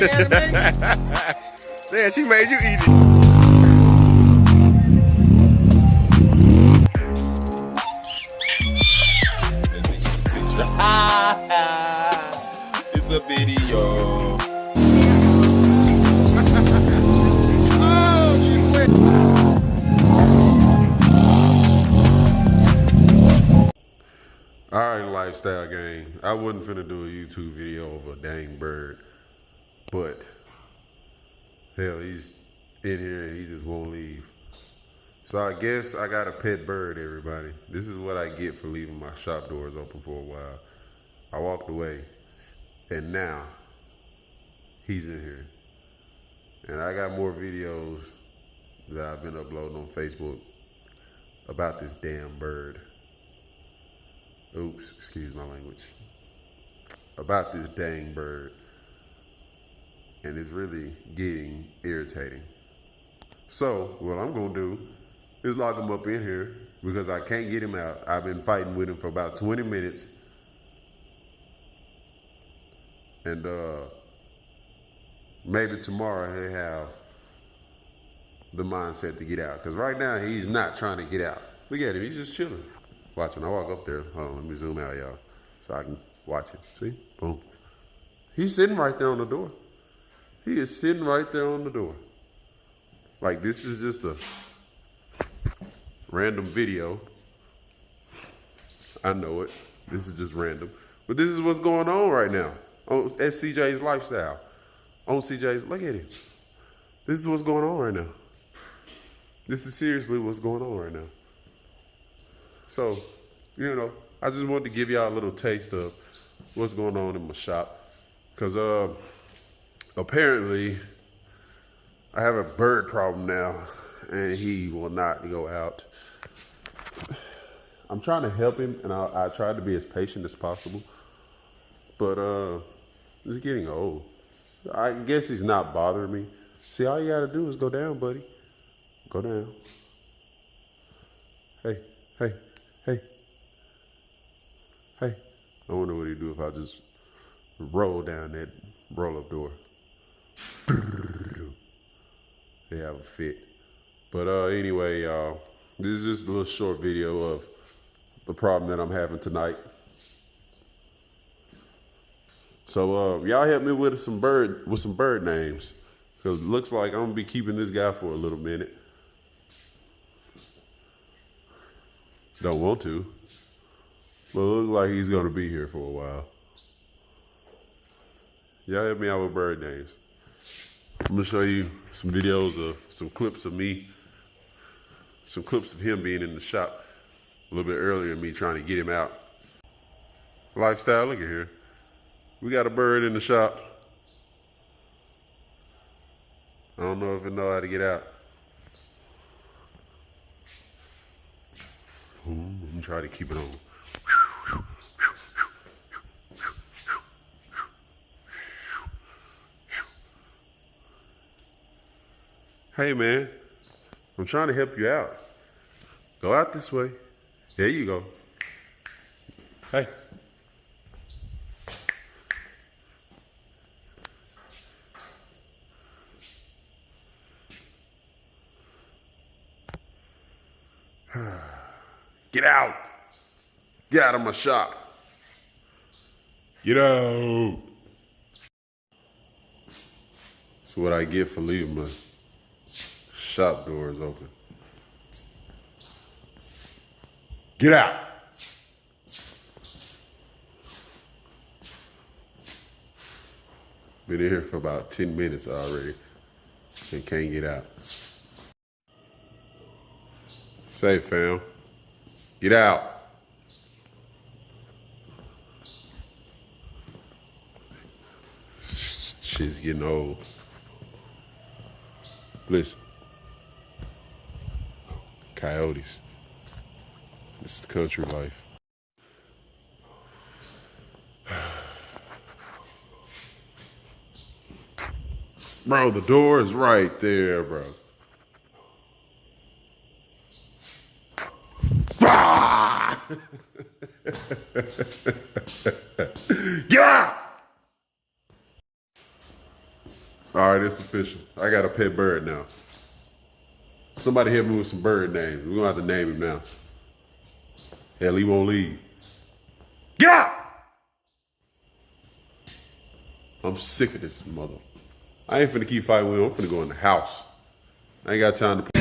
like animation. Yeah, she made you eat it. It's a video. All right, lifestyle gang. I wasn't finna do a YouTube video of a dang bird, but hell, he's in here and he just won't leave. So I guess I got a pet bird, everybody. This is what I get for leaving my shop doors open for a while. I walked away, and now he's in here. And I got more videos that I've been uploading on Facebook about this damn bird. Oops, excuse my language. About this dang bird. And it's really getting irritating. So, what I'm gonna do is lock him up in here because I can't get him out. I've been fighting with him for about 20 minutes. And maybe tomorrow he'll have the mindset to get out. Because right now he's not trying to get out. Look at him, he's just chilling. Watching, I walk up there. Hold on, let me zoom out, y'all, so I can watch it. See? Boom. He's sitting right there on the door. He is sitting right there on the door. Like, this is just a random video. I know it. This is just random. But this is what's going on right now at CJ's Lifestyle. On CJ's, look at him. This is what's going on right now. This is seriously what's going on right now. So, you know, I just wanted to give y'all a little taste of what's going on in my shop. Because apparently I have a bird problem now and he will not go out. I'm trying to help him and I try to be as patient as possible. But it's getting old. I guess he's not bothering me. See, all you gotta do is go down, buddy. Go down. Hey, hey. Hey, hey. I wonder what he'd do if I just roll down that roll-up door. They have a fit. But anyway, y'all, this is just a little short video of the problem that I'm having tonight. So y'all help me with some bird names. Because it looks like I'm gonna be keeping this guy for a little minute. Don't want to. But it looks like he's gonna be here for a while. Y'all help me out with bird names. I'm gonna show you some videos of some clips of me, some clips of him being in the shop a little bit earlier, me trying to get him out. Lifestyle, look at here. We got a bird in the shop. I don't know if it know how to get out. I'm gonna try to keep it on. Hey man, I'm trying to help you out. Go out this way. There you go. Hey. Get out. Get out of my shop. Get out. That's what I get for leaving my shop doors open. Get out. Been in here for about 10 minutes already and can't get out. Say, fam, get out. Shit's getting old. Listen, coyotes. This is country life. Bro, the door is right there, bro. Get out! All right, it's official. I got a pet bird now. Somebody help me with some bird names. We're gonna have to name him now. Hell, he won't leave. Get out! I'm sick of this mother. I ain't finna keep fighting with him. I'm finna go in the house. I ain't got time to play.